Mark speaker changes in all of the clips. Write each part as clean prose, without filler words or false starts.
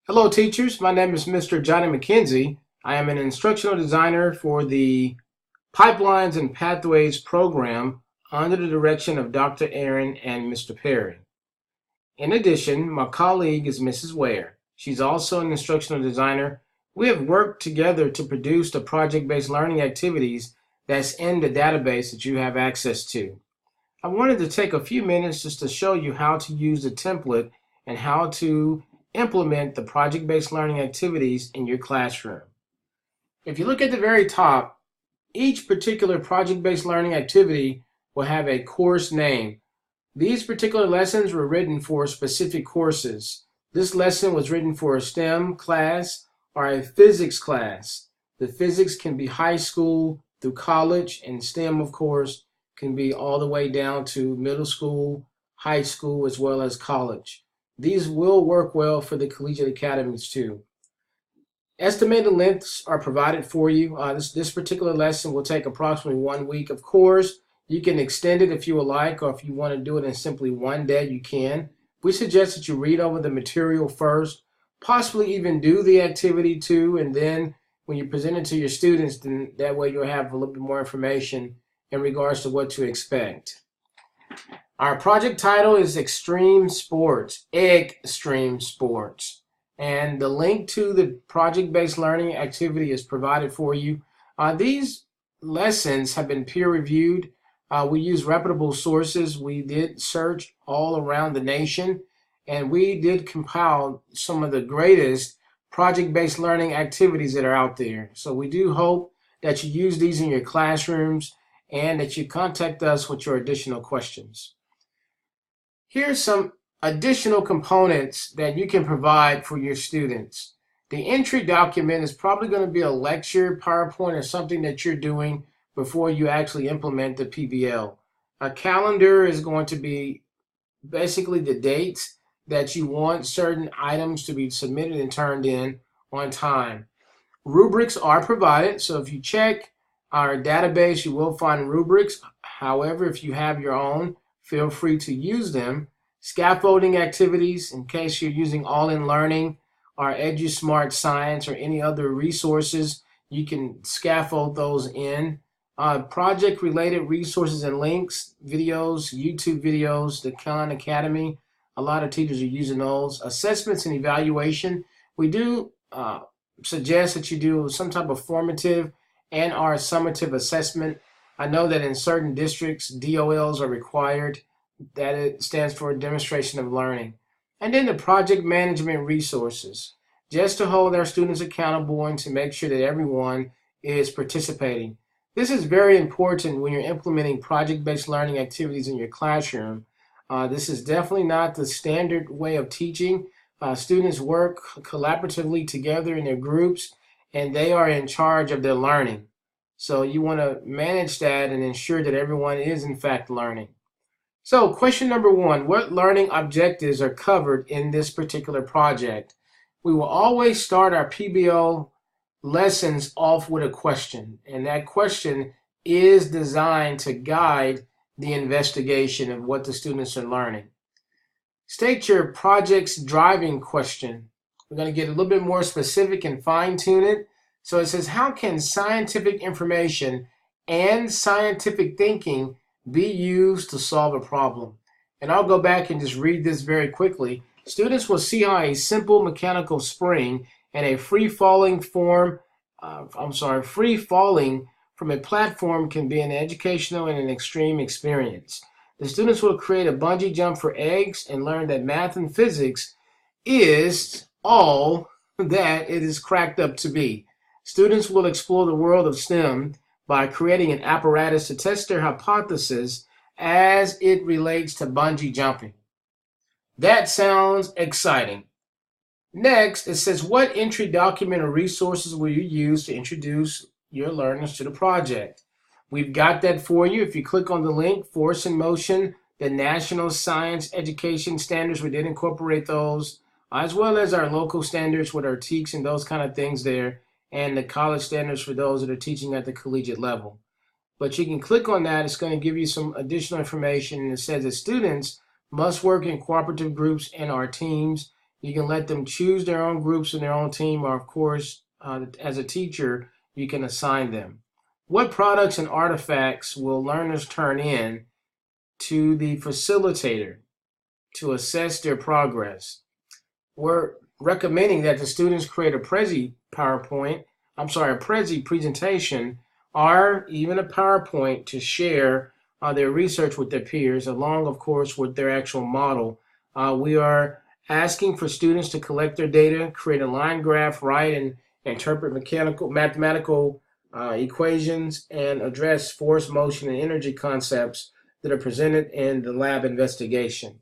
Speaker 1: Hello teachers, my name is Mr. Johnny McKenzie. I am an instructional designer for the Pipelines and Pathways program under the direction of Dr. Aaron and Mr. Perry. In addition, my colleague is Mrs. Ware. She's also an instructional designer. We have worked together to produce the project-based learning activities that's in the database that you have access to. I wanted to take a few minutes just to show you how to use the template and how to implement the project-based learning activities in your classroom. If you look at the very top, each particular project-based learning activity will have a course name. These particular lessons were written for specific courses. This lesson was written for a STEM class or a physics class. The physics can be high school through college, and STEM, of course, can be all the way down to middle school, high school, as well as college. These will work well for the collegiate academies too. Estimated lengths are provided for you. This particular lesson will take approximately 1 week. Of course, you can extend it if you would like, or if you want to do it in simply one day, you can. We suggest that you read over the material first, possibly even do the activity too, and then when you present it to your students, then that way you'll have a little bit more information in regards to what to expect. Our project title is Extreme Sports, Extreme Sports. And the link to the project-based learning activity is provided for you. These lessons have been peer-reviewed. We use reputable sources. We did search all around the nation, and we did compile some of the greatest project-based learning activities that are out there. So we do hope that you use these in your classrooms and that you contact us with your additional questions. Here's some additional components that you can provide for your students. The entry document is probably going to be a lecture, PowerPoint, or something that you're doing before you actually implement the PBL. A calendar is going to be basically the dates that you want certain items to be submitted and turned in on time. Rubrics are provided, so if you check our database, you will find rubrics. However, if you have your own, feel free to use them. Scaffolding activities, in case you're using All-in Learning or EduSmart Science or any other resources, you can scaffold those in. Project-related resources and links, videos, YouTube videos, the Khan Academy, a lot of teachers are using those. Assessments and evaluation, we do suggest that you do some type of formative and or summative assessment. I know that in certain districts, DOLs are required. That it stands for demonstration of learning. And then the project management resources, just to hold our students accountable and to make sure that everyone is participating. This is very important when you're implementing project-based learning activities in your classroom. This is definitely not the standard way of teaching. Students work collaboratively together in their groups, and they are in charge of their learning. So you want to manage that and ensure that everyone is in fact learning. So question number 1, what learning objectives are covered in this particular project? We will always start our PBL lessons off with a question, and that question is designed to guide the investigation of what the students are learning. State your project's driving question. We're going to get a little bit more specific and fine-tune it. So it says, how can scientific information and scientific thinking be used to solve a problem? And I'll go back and just read this very quickly. Students will see how a simple mechanical spring and a free-falling from a platform can be an educational and an extreme experience. The students will create a bungee jump for eggs and learn that math and physics is all that it is cracked up to be. Students will explore the world of STEM by creating an apparatus to test their hypothesis as it relates to bungee jumping. That sounds exciting. Next, it says, what entry document or resources will you use to introduce your learners to the project? We've got that for you. If you click on the link, Force in Motion, the National Science Education Standards, we did incorporate those, as well as our local standards with our TEKS and those kind of things there, and the college standards for those that are teaching at the collegiate level. But you can click on that. It's going to give you some additional information, and it says that students must work in cooperative groups and our teams. You can let them choose their own groups and their own team, or of course, as a teacher, you can assign them. What products and artifacts will learners turn in to the facilitator to assess their progress? We're recommending that the students create a Prezi presentation, or even a PowerPoint to share their research with their peers, along, of course, with their actual model. We are asking for students to collect their data, create a line graph, write and interpret mathematical equations, and address force, motion, and energy concepts that are presented in the lab investigation.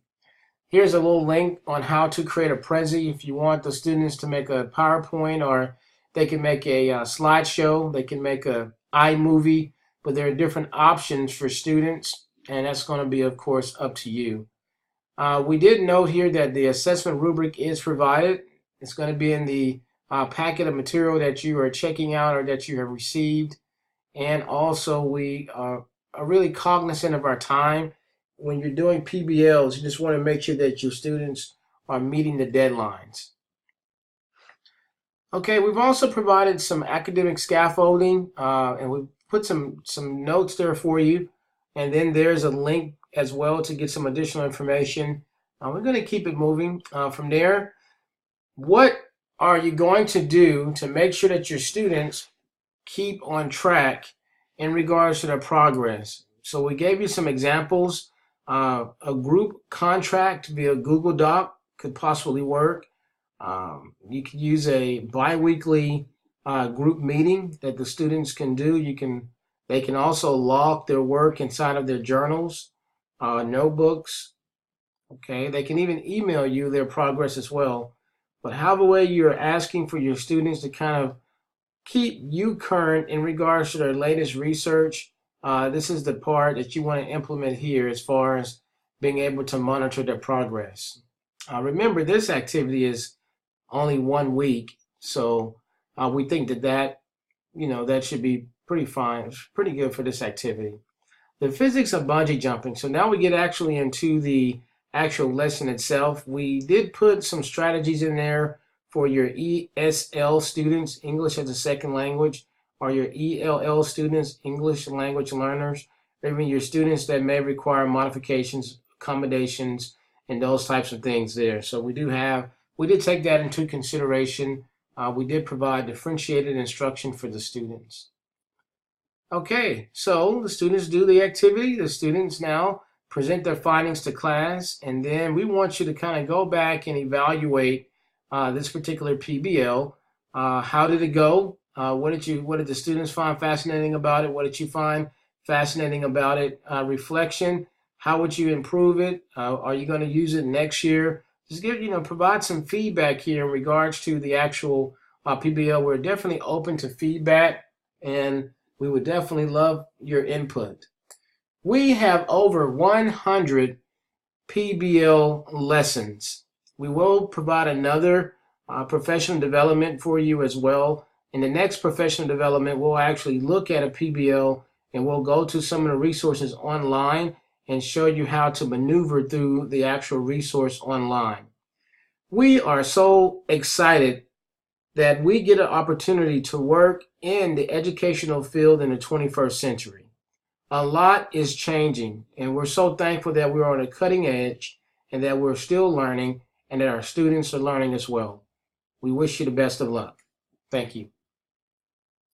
Speaker 1: Here's a little link on how to create a Prezi if you want the students to make a PowerPoint, or they can make a slideshow, they can make a iMovie, but there are different options for students, and that's going to be, of course, up to you. We did note here that the assessment rubric is provided. It's going to be in the packet of material that you are checking out or that you have received. And also, we are really cognizant of our time. When you're doing PBLs, you just want to make sure that your students are meeting the deadlines. Okay, we've also provided some academic scaffolding, and we've put some notes there for you. And then there's a link as well to get some additional information. We're going to keep it moving from there. What are you going to do to make sure that your students keep on track in regards to their progress? So we gave you some examples. A group contract via Google Doc could possibly work. You could use a bi-weekly group meeting that the students can do. They can also log their work inside of their journals, notebooks. Okay, they can even email you their progress as well. But however way you're asking for your students to kind of keep you current in regards to their latest research, this is the part that you want to implement here as far as being able to monitor their progress. Remember, this activity is only 1 week, so we think that should be pretty fine. It's pretty good for this activity. The physics of bungee jumping. So now we get actually into the actual lesson itself. We did put some strategies in there for your ESL students, English as a second language, or your ELL students, English language learners, or even your students that may require modifications, accommodations, and those types of things there. So we did take that into consideration. We did provide differentiated instruction for the students. Okay, so the students do the activity. The students now present their findings to class, and then we want you to kind of go back and evaluate this particular PBL. How did it go? What did the students find fascinating about it? What did you find fascinating about it? Reflection. How would you improve it? Are you going to use it next year? Just provide some feedback here in regards to the actual PBL. We're definitely open to feedback, and we would definitely love your input. We have over 100 PBL lessons. We will provide another professional development for you as well. In the next professional development, we'll actually look at a PBL, and we'll go to some of the resources online and show you how to maneuver through the actual resource online. We are so excited that we get an opportunity to work in the educational field in the 21st century. A lot is changing, and we're so thankful that we're on the cutting edge and that we're still learning and that our students are learning as well. We wish you the best of luck. Thank you.